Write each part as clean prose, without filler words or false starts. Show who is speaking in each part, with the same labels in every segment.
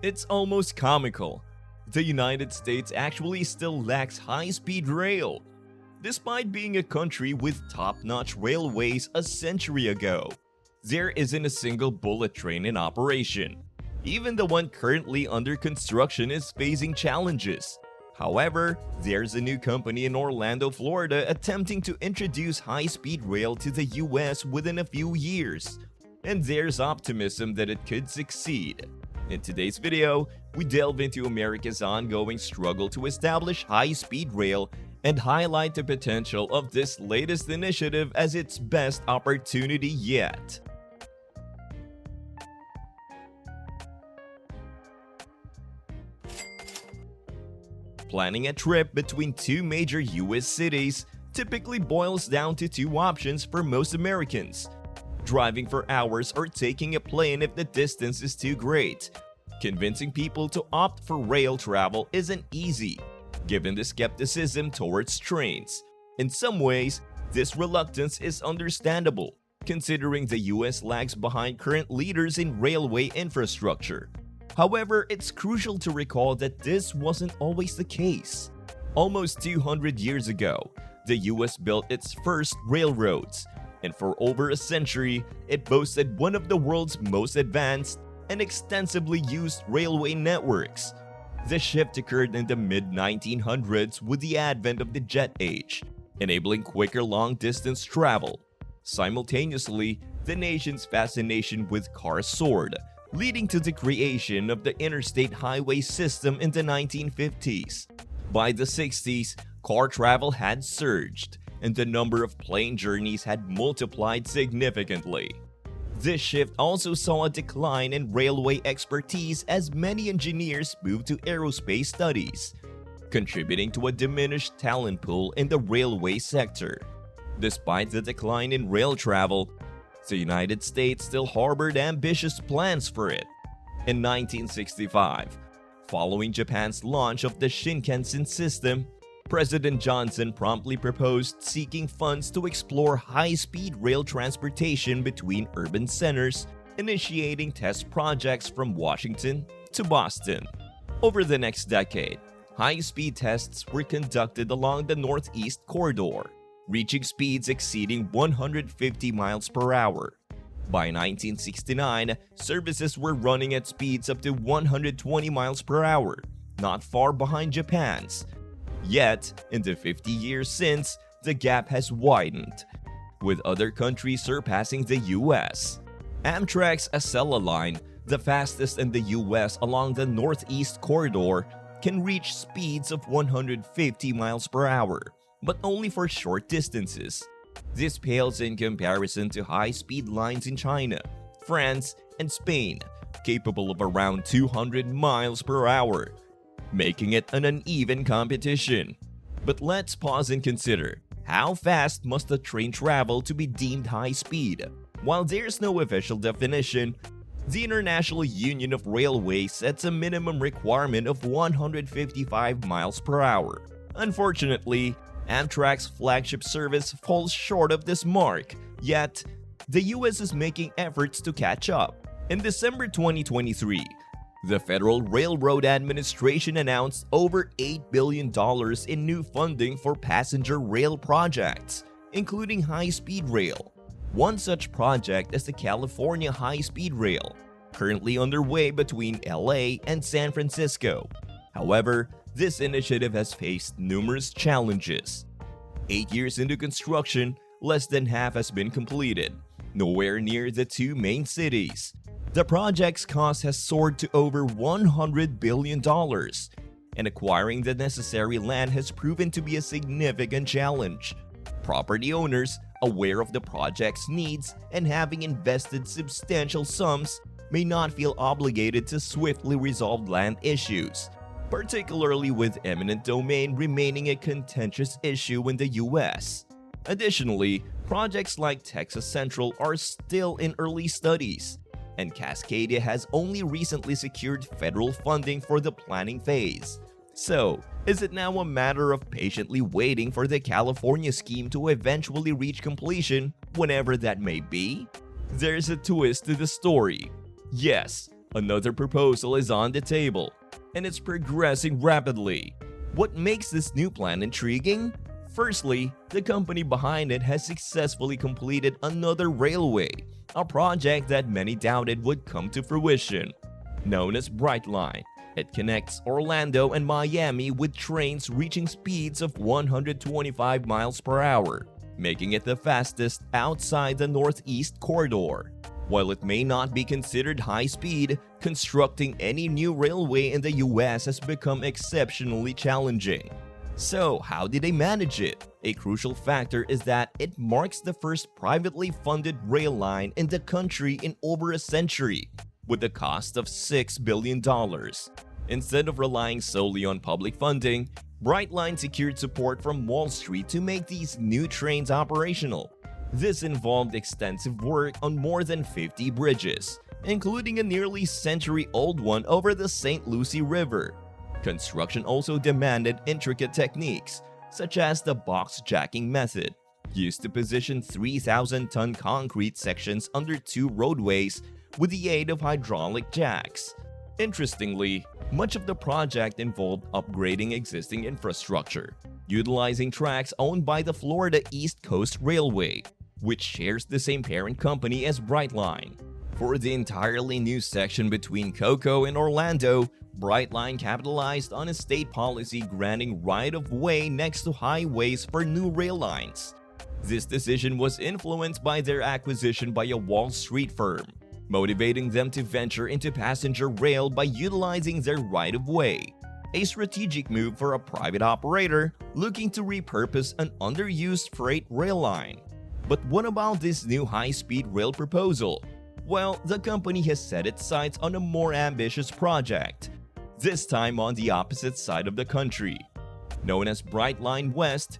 Speaker 1: It's almost comical. The United States actually still lacks high-speed rail, despite being a country with top-notch railways a century ago. There isn't a single bullet train in operation. Even the one currently under construction is facing challenges. However, there's a new company in Orlando, Florida attempting to introduce high-speed rail to the US within a few years. And there's optimism that it could succeed. In today's video, we delve into America's ongoing struggle to establish high-speed rail and highlight the potential of this latest initiative as its best opportunity yet. Planning a trip between two major US cities typically boils down to two options for most Americans: driving for hours or taking a plane if the distance is too great. Convincing people to opt for rail travel isn't easy, given the skepticism towards trains. In some ways, this reluctance is understandable, considering the US lags behind current leaders in railway infrastructure. However, it's crucial to recall that this wasn't always the case. Almost 200 years ago, the US built its first railroads, and for over a century, it boasted one of the world's most advanced and extensively used railway networks. The shift occurred in the mid-1900s with the advent of the jet age, enabling quicker long-distance travel. Simultaneously, the nation's fascination with cars soared, leading to the creation of the interstate highway system in the 1950s. By the 60s, car travel had surged, and the number of plane journeys had multiplied significantly. This shift also saw a decline in railway expertise as many engineers moved to aerospace studies, contributing to a diminished talent pool in the railway sector. Despite the decline in rail travel, the United States still harbored ambitious plans for it. In 1965, following Japan's launch of the Shinkansen system, President Johnson promptly proposed seeking funds to explore high-speed rail transportation between urban centers, initiating test projects from Washington to Boston. Over the next decade, high-speed tests were conducted along the Northeast Corridor, reaching speeds exceeding 150 miles per hour. By 1969, services were running at speeds up to 120 miles per hour, not far behind Japan's. Yet, in the 50 years since, the gap has widened, with other countries surpassing the US. Amtrak's Acela line, the fastest in the US along the Northeast Corridor, can reach speeds of 150 miles per hour, but only for short distances. This pales in comparison to high-speed lines in China, France, and Spain, capable of around 200 miles per hour, making it an uneven competition. But let's pause and consider, how fast must a train travel to be deemed high speed? While there's no official definition, the International Union of Railways sets a minimum requirement of 155 miles per hour. Unfortunately, Amtrak's flagship service falls short of this mark, yet the US is making efforts to catch up. In December 2023, the Federal Railroad Administration announced over $8 billion in new funding for passenger rail projects, including high-speed rail. One such project is the California High-Speed Rail, currently underway between LA and San Francisco. However, this initiative has faced numerous challenges. 8 years into construction, less than half has been completed, nowhere near the two main cities. The project's cost has soared to over $100 billion, and acquiring the necessary land has proven to be a significant challenge. Property owners, aware of the project's needs and having invested substantial sums, may not feel obligated to swiftly resolve land issues, particularly with eminent domain remaining a contentious issue in the US. Additionally, projects like Texas Central are still in early studies, and Cascadia has only recently secured federal funding for the planning phase. So, is it now a matter of patiently waiting for the California scheme to eventually reach completion, whenever that may be? There's a twist to the story. Yes, Another proposal is on the table, and it's progressing rapidly. What makes this new plan intriguing? Firstly, the company behind it has successfully completed another railway, a project that many doubted would come to fruition. Known as Brightline, it connects Orlando and Miami with trains reaching speeds of 125 miles per hour, making it the fastest outside the Northeast Corridor. While it may not be considered high speed, constructing any new railway in the US has become exceptionally challenging. So, how did they manage it? A crucial factor is that it marks the first privately funded rail line in the country in over a century, with a cost of $6 billion. Instead of relying solely on public funding, Brightline secured support from Wall Street to make these new trains operational. This involved extensive work on more than 50 bridges, including a nearly century-old one over the St. Lucie River. Construction also demanded intricate techniques, such as the box jacking method, used to position 3,000-ton concrete sections under two roadways with the aid of hydraulic jacks. Interestingly, much of the project involved upgrading existing infrastructure, utilizing tracks owned by the Florida East Coast Railway, which shares the same parent company as Brightline. For the entirely new section between Cocoa and Orlando, Brightline capitalized on a state policy granting right-of-way next to highways for new rail lines. This decision was influenced by their acquisition by a Wall Street firm, motivating them to venture into passenger rail by utilizing their right-of-way, a strategic move for a private operator looking to repurpose an underused freight rail line. But what about this new high-speed rail proposal? Well, the company has set its sights on a more ambitious project, this time on the opposite side of the country. Known as Brightline West,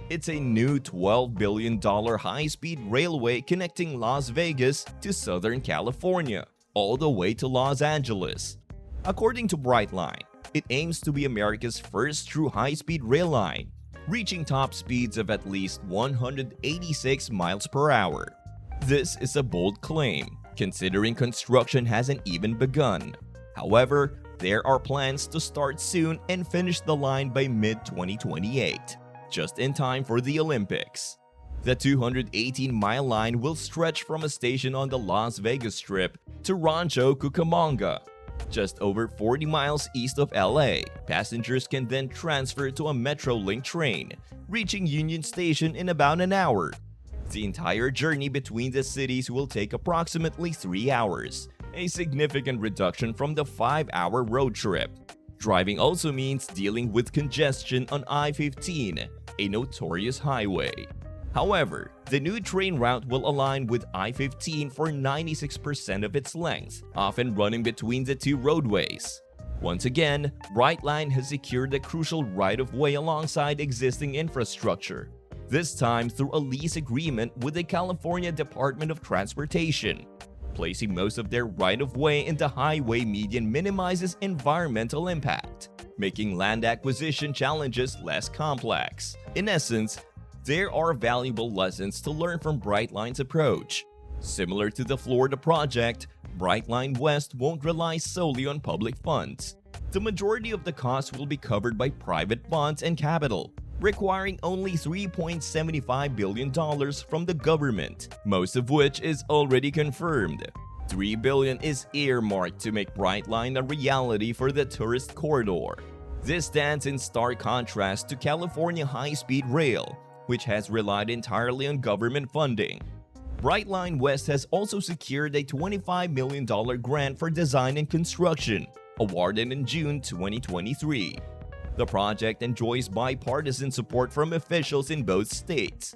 Speaker 1: it's a new $12 billion high-speed railway connecting Las Vegas to Southern California, all the way to Los Angeles. According to Brightline, it aims to be America's first true high-speed rail line, reaching top speeds of at least 186 miles per hour. This is a bold claim, considering construction hasn't even begun. However, there are plans to start soon and finish the line by mid-2028, just in time for the Olympics. The 218-mile line will stretch from a station on the Las Vegas Strip to Rancho Cucamonga, just over 40 miles east of LA. Passengers can then transfer to a Metrolink train, reaching Union Station in about an hour. The entire journey between the cities will take approximately 3 hours, a significant reduction from the 5-hour road trip. Driving also means dealing with congestion on I-15, a notorious highway. However, the new train route will align with I-15 for 96% of its length, often running between the two roadways. Once again, Brightline has secured a crucial right-of-way alongside existing infrastructure, this time through a lease agreement with the California Department of Transportation. Placing most of their right-of-way in the highway median minimizes environmental impact, making land acquisition challenges less complex. In essence, there are valuable lessons to learn from Brightline's approach. Similar to the Florida project, Brightline West won't rely solely on public funds. The majority of the cost will be covered by private bonds and capital, requiring only $3.75 billion from the government, most of which is already confirmed. $3 billion is earmarked to make Brightline a reality for the tourist corridor. This stands in stark contrast to California high-speed rail, which has relied entirely on government funding. Brightline West has also secured a $25 million grant for design and construction, awarded in June 2023. The project enjoys bipartisan support from officials in both states.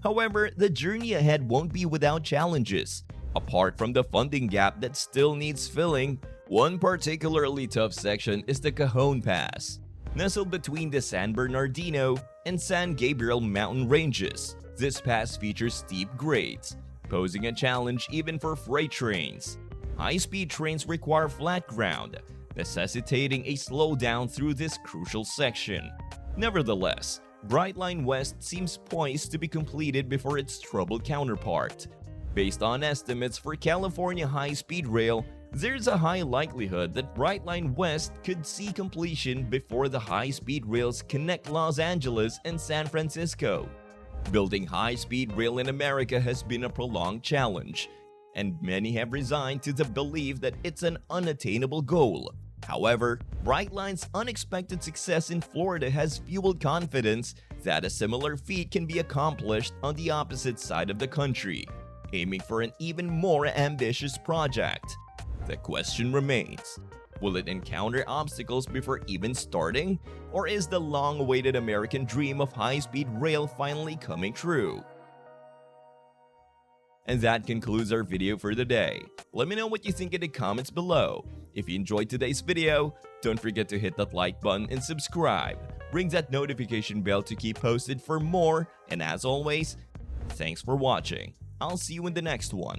Speaker 1: However, the journey ahead won't be without challenges. Apart from the funding gap that still needs filling, one particularly tough section is the Cajon Pass. Nestled between the San Bernardino and San Gabriel mountain ranges, this pass features steep grades, posing a challenge even for freight trains. High-speed trains require flat ground, necessitating a slowdown through this crucial section. Nevertheless, Brightline West seems poised to be completed before its troubled counterpart. Based on estimates for California high-speed rail, There's a high likelihood that Brightline West could see completion before the high-speed rails connect Los Angeles and San Francisco. Building high-speed rail in America has been a prolonged challenge, and many have resigned to the belief that it's an unattainable goal. However, Brightline's unexpected success in Florida has fueled confidence that a similar feat can be accomplished on the opposite side of the country, aiming for an even more ambitious project. The question remains, will it encounter obstacles before even starting, or is the long-awaited American dream of high-speed rail finally coming true? And that concludes our video for the day. Let me know what you think in the comments below. If you enjoyed today's video, don't forget to hit that like button and subscribe. Ring that notification bell to keep posted for more, and as always, thanks for watching. I'll see you in the next one.